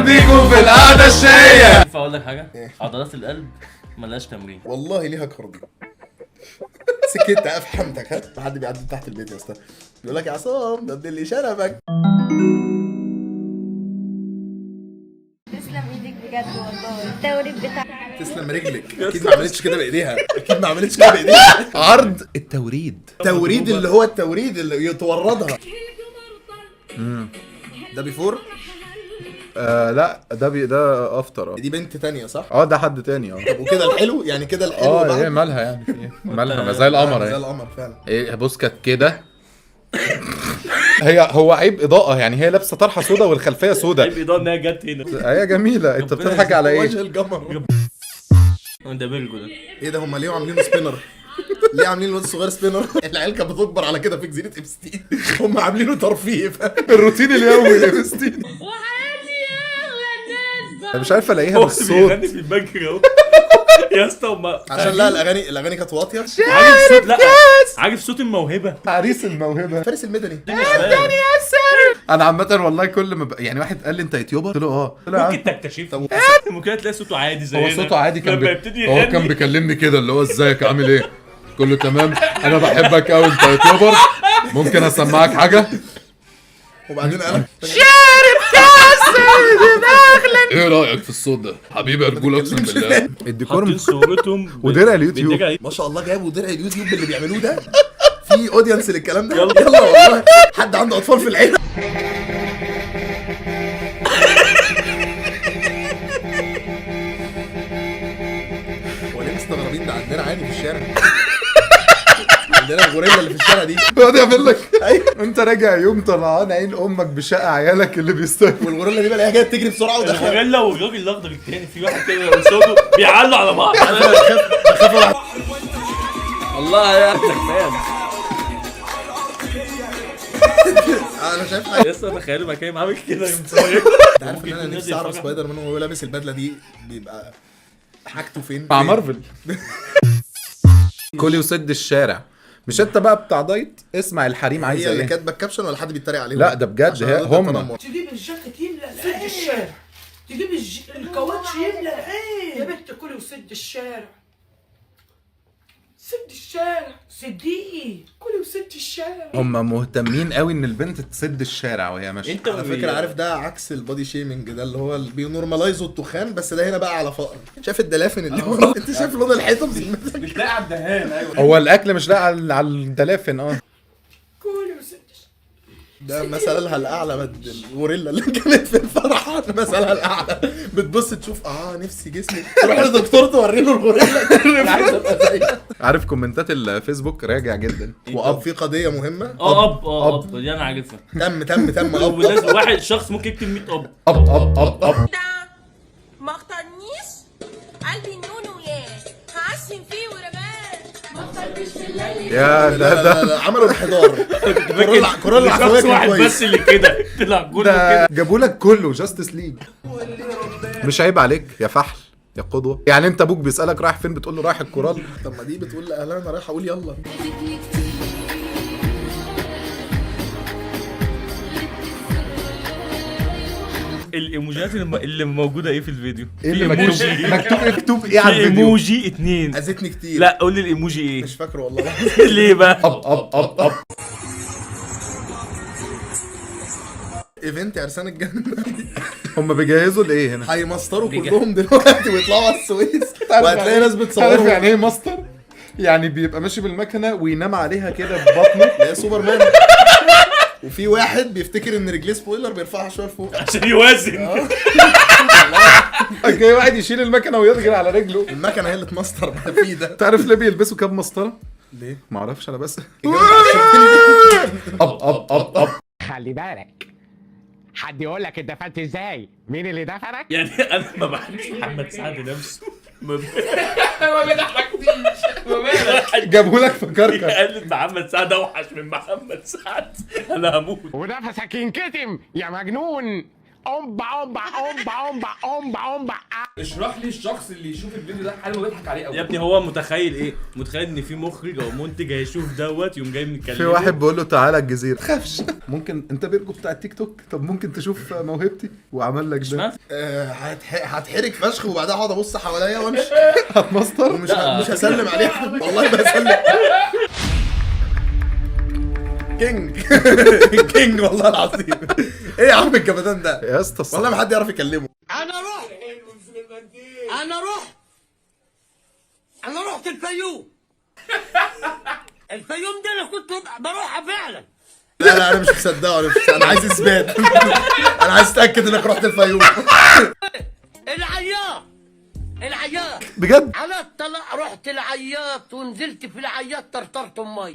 بيكم في القعده الشقيه. ينفع اقول لك حاجه؟ عضلات القلب ملهاش تمرين. والله ليها كارديو. سكت افهمتك. ها حد بيعدي تحت البيت يا اسطى بيقول لك يا عصام ده اللي شنبك. تسلم ايدك بجد والله. التوريد بتاعك تسلم رجلك. اكيد ما عملتش كده بايديها. اكيد ما عملتش كده بايديها. عرض التوريد. التوريد اللي هو التوريد اللي يتوردها. ده بيفور. لا ده افتر. دي بنت تانية صح؟ ده حد تاني. طب وكده الحلو يعني كده الحلو ايه مالها يعني في ايه؟ مالها زي القمر زي اهي. القمر فعلا. ايه بص كانت كده. هو عيب اضاءة يعني، هي لابسه طرحه سودا والخلفيه سودا. عيب اضاءه انها جت هنا. هي جميله. انت بتضحك على ايه؟ وجه القمر. ده بيلجو ده. ايه ده هم ليه عاملينه سبينر؟ ليه عاملين الواد الصغير سبينر؟ العيال كانت بتكبر على كده في جزيره ابستين. هم عاملينه ترفيه. الروتين اليومي لابستين. انا مش عارف الاقيها بالصوت. بيغني في البنك اهو يا اسطى. عشان لا الاغاني كانت واطيه. عارف صوت، لا عارف صوت الموهبه. عريس الموهبه فارس المدني. انا عامه والله كل ما يعني واحد قال لي انت يوتيوبر، قلت له ممكن تكتشف. ممكن تلاقي صوته عادي زي هو صوته عادي. كان لما يبتدي هو كان بيكلمني كده اللي هو ازيك عامل ايه، كله تمام، انا بحبك قوي انت يوتيوبر، ممكن اسمعك حاجه. وبعدين انا شارب كاس دماغ. ايه رايك في الصوت ده حبيبي؟ ارجوك اقسم بالله. الديكور حاطين صورتهم ودرع اليوتيوب. ما شاء الله جابوا درع اليوتيوب اللي بيعملوه ده. في اودينس للكلام ده. يلا والله حد عنده اطفال في العيله. هو ليه مستغربين؟ ده عندنا عادي في الشارع. عندنا الغوريلا اللي في الشارع دي. يقعد يعمل لك ايوه انت راجع يوم طلعان عين امك بشقى عيالك اللي بيستقبل. والغوريلا دي بقى جايه تجري بسرعه ودخل. الغوريلا والراجل الاخضر التاني، في واحد كده صوته بيعلوا على بعض. بخاف والله يا فاهم. انا شايف حاجه. يا اسطى تخيلوا مكان عامل كده. انت عارف ان انا نفسي اعرف سبايدر مان وهو لابس البدله دي بيبقى حاجته فين؟ مع مارفل. كولي وسد الشارع. مش انت بقى بتاع دايت؟ اسمع الحريم عايزه هي اللي ايه. كاتبه الكابشن ولا حد بيتريق عليهم؟ لا ده بجد هم. تجيب الجاكيت يملى العين. سد الشارع. تجيب الكاوتش يملى العين. يا بنت كلي وسد الشارع. سد الشارع. سديه كلي وسد الشارع. هم مهتمين قوي ان البنت تسد الشارع وهي ماشيه. انت على فكره عارف ده عكس البودي شيمينج ده اللي هو اللي بينورماليزوا التخان، بس ده هنا بقى على فقر. شايف الدلافن اللي ورا؟ انت شايف لون الحيطه بذمتك؟ بتلاقي على الدهان. ايوه هو الاكل مش لاقي على الدلافن. كلي وسد الشارع. ده مثلها الاعلى. الغوريلا اللي كانت في الفرح مثلها الاعلى بتبص تشوف نفسي جسمي تروح لدكتور توري له الغوريلا. انا عايز ابقى زيها. عارف كومنتات الفيسبوك راجع جدا. واب في قضيه مهمه. اب دي انا عارفها. تم اب. ولازم واحد شخص ممكن يكتب 100 اب. اب ما اختارنيش قلبي نونو ياه هعشم فيه ورماه ما اختارنيش في الليل. يا لا عملوا انحدار. كورولا شخص عفويه واحد كويس. بس اللي كده طلع كله ده كده. جابوا لك كله جاستس ليج. مش عيب عليك يا فحل يا قدوه؟ يعني انت ابوك بيسالك رايح فين بتقول له رايح الكورال؟ طب ما دي بتقول لاهلها انا رايح اقول يلا. الايموجيات اللي موجوده ايه في الفيديو؟ ايه اللي في مكتوب؟ إيموجي. مكتوب ايه على في الفيديو؟ ايموجي 2. اذتني كتير. لا قول لي الايموجي ايه. مش فاكره والله. ليه بقى؟ اب ايفنت عرسان الجنه. هم بيجهزوا لايه هنا؟ هيمسطروا كلهم دلوقتي ويطلعوا على السويس وهتلاقي ناس عارف بتصورهم. يعني ايه ماستر؟ يعني بيبقى ماشي بالمكنه وينام عليها كده ببطنه. لا سوبر مان. وفي واحد بيفتكر ان رجليه سبويلر بيرفعها شويه لفوق عشان يوازن. جاي واحد يشيل المكنه ويرجع على رجله. المكنه هي اللي تمسطر بقى فيه ده. تعرف ليه بيلبسوا كام مسطره؟ ليه؟ معرفش انا بس. اب خلي بالك حد يقول لك اتدفنت ازاي؟ مين اللي دفنك؟ يعني انا ما بحبش محمد سعد نفسه. ما جابوا لك في كركر. قال محمد سعد اوحش من محمد سعد. انا هموت. ونفسك ينكتم يا مجنون. اومبا اومبا اومبا اومبا اومبا اومبا. اشرح لي الشخص اللي يشوف الفيديو ده حاله ويضحك عليه قوي. يا ابني هو متخيل ايه؟ متخيل ان في مخرج او منتج هيشوف دوت يوم جاي متكلم. في واحد بيقول له تعالى الجزيره خافش. ممكن انت بيرجو بتاع التيك توك، طب ممكن تشوف موهبتي وعمل لك ده. هتحرك فشخ وبعدها اقعد ابص حواليا وامشي. هتمسطر مش هسلم عليه والله بسلم. كينج كينج والله العظيم. ايه يا عم الجمدان ده يا اسطى؟ والله ما حد يعرف يكلمه. انا رحت الفيوم. الفيوم دي انا كنت بروحها فعلا. لا انا مش مصدقه، انا عايز اثبات. انا عايز اتاكد انك رحت الفيوم. العياط بجد؟ على الطلاق رحت العياط ونزلت في العياط طرطرت امي.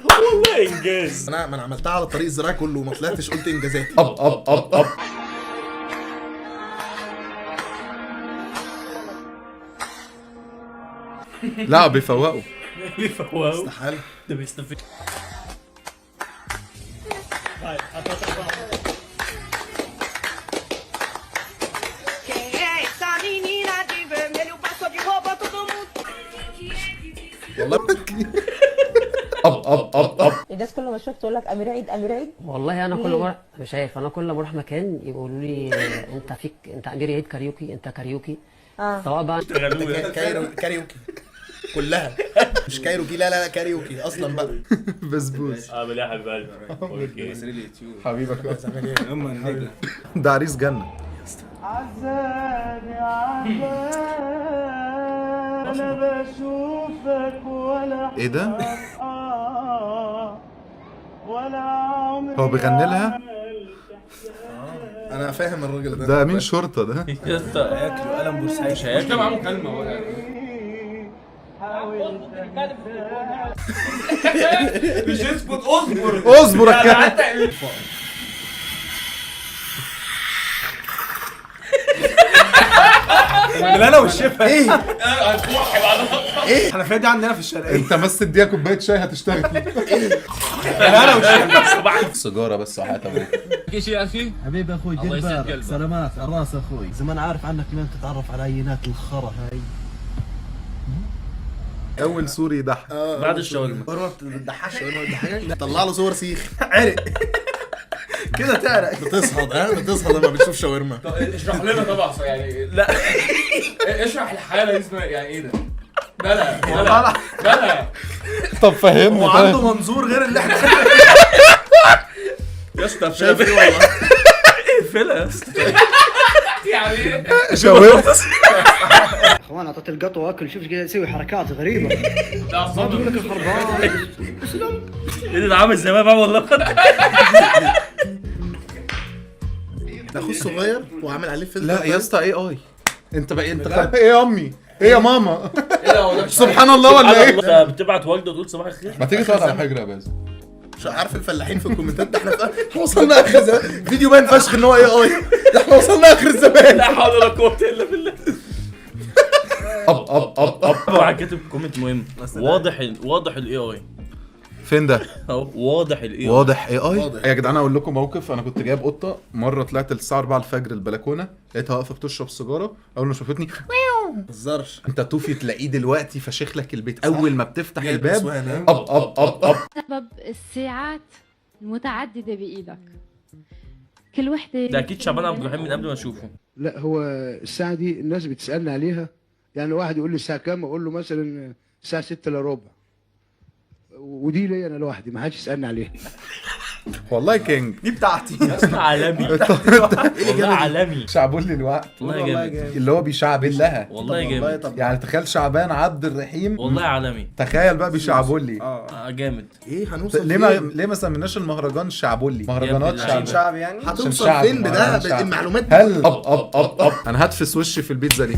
والله انجاز. ما انا عملتها على الطريق الزراعي كله وما طلعتش قلت انجازات. اب لا بيفوقوا. استحاله. ده بيستفيد. Quem é essa menina de vermelho? Passou de roupa todo mundo. والله اب الناس كل ما تشوف تقول لك امير عيد امير عيد. والله انا كل مره مش عارف، انا كل ما اروح مكان يقولوا لي انت امير عيد كاريوكي، انت كاريوكي. سواء بقى كاريوكي كلها مش كايروكي. لا كاريوكي اصلا بقى. بسبوس. عامل ايه يا حبيب قلبي؟ حبيبك ده عريس جنة. عزاني انا بشوفك ولا ايه ده؟ ولا عمري. هو بيغني لها؟ انا فاهم الراجل ده. ده امين شرطة ده. يا اسطى هياكلوا قلم بورسعيد. مش هياكلوا معاه مكالمة هو يعني. مش اسكت اصبر اصبر يا كابتن. انا والشفا ايه الحنفيه دي عندنا في الشرقيه. انت بس اديها كوبايه شاي هتشتغل. انا والشفا صباح سيجاره بس وحياة ابوك. ايش يا اخي؟ حبيبي اخوي الله يسعد جبار، قلبك. سلامات على الراس اخوي. زمان عارف عنك كمان تتعرف على عينات الخرا هاي. اول سوري يضحك. بعد الشاورما. ما بتضحكش طلع له صور سيخ عرق كده تعرق. بتصهد لما بتشوف شاورما. اشرح لنا طبعا يعني. لا اشرح الحاله دي اسمها يعني ايه ده؟ بلا طب فهمني. وعنده منظور غير اللي احنا يا اسطى شايف ايه والله. اقفلها يا اسطى. يعني ايه؟ شاورما. اخوان اعطيت القطوه واكل، شوف كذا يسوي حركات غريبه. لا صدق لك الخربان. ايه ده عامل زي ما بقى والله. ده اخوه الصغير وعامل عليه فيلم. لا يا اسطى اي انت بقى انت ايه يا امي؟ ايه يا ماما؟ ايه ده هو ده؟ سبحان الله ولا ايه؟ انت بتبعت والده تقول صباح الخير. ما تيجي تقعد على حجر يا باز. مش عارف الفلاحين في الكومنتات ده. احنا وصلنا اخر الزمان. فيديو باين فشخ ان هو اي. ده احنا وصلنا اخر الزمان. لا حول ولا قوه الا بالله. اب واحد كاتب كومنت مهم. واضح الاي اي. فين ده؟ اهو واضح الاي اي. واضح اي يا جدعان. اقول لكم موقف. انا كنت جايب قطه مره، طلعت الساعه 4 الفجر البلكونه، لقيتها واقفه بتشرب سيجاره. اول ما شافتني ما تهزرش. انت توفي تلاقيه دلوقتي فشيخ لك البيت. اول ما بتفتح جايب الباب نسوان، ها؟ اب سبب الساعات المتعدده بايدك، كل وحده. ده اكيد شعبان عبد الرحيم من قبل ما اشوفه. لا هو الساعه دي الناس بتسالني عليها، يعني واحد يقول لي الساعه كام، اقول له مثلا الساعه 6 الا ربع، ودي لي انا لوحدي ما حدش يسالني عليها. والله كينج. دي بتاعتي. عالمي. والله عالمي. شعبولي الوقت والله جامد. اللي هو بيشعبل لها. والله جامد. يعني تخيل شعبان عبد الرحيم. والله عالمي. تخيل بقى بيشعبولي. جامد. ايه هنوصل ليه ما سميناش المهرجان شعبولي؟ مهرجانات عشان شعب يعني. هتوصل فين بده المعلومات دي؟ هل اب انا هتفس وشي في البيتزا دي.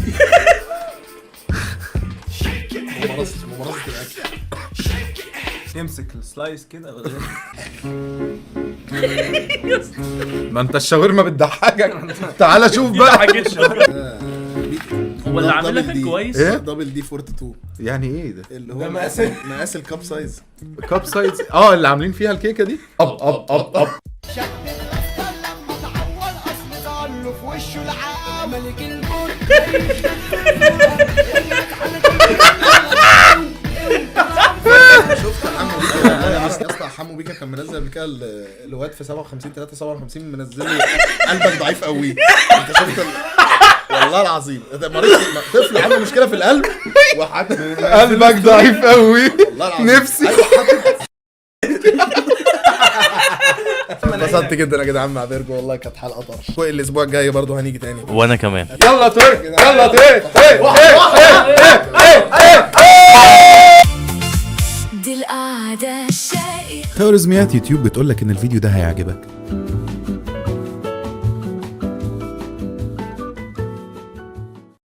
ممارسة الاكل. يمسك السلايس كده. ما انت الشاورما بتضحكك. تعالى شوف بقى. هو اللي عاملها كان كويس. ايه؟ دبل دي 42 يعني ايه ده؟ اللي هو مقاس الكاب سايز. كاب سايز. اللي عاملين فيها الكيكه دي. اب وشه العام ملك الجود شفت حمو بيكا يا اسطى؟ حمو بيكا كان منزل قبل كده الواد في 57 357 منزله قلبك ضعيف قوي. انت شفت والله العظيم ده مريض طفل عنده مشكله في القلب قلبك ضعيف قوي والله العظيم نفسي. انبسطت جدا يا جدعان مع بيرجو، والله كانت حلقه طرش. الاسبوع الجاي برضه هنيجي تاني. وانا كمان. يلا ترك يلا ترك. دي القعدة الشقية. خوارزميات يوتيوب بتقولك ان الفيديو ده هيعجبك،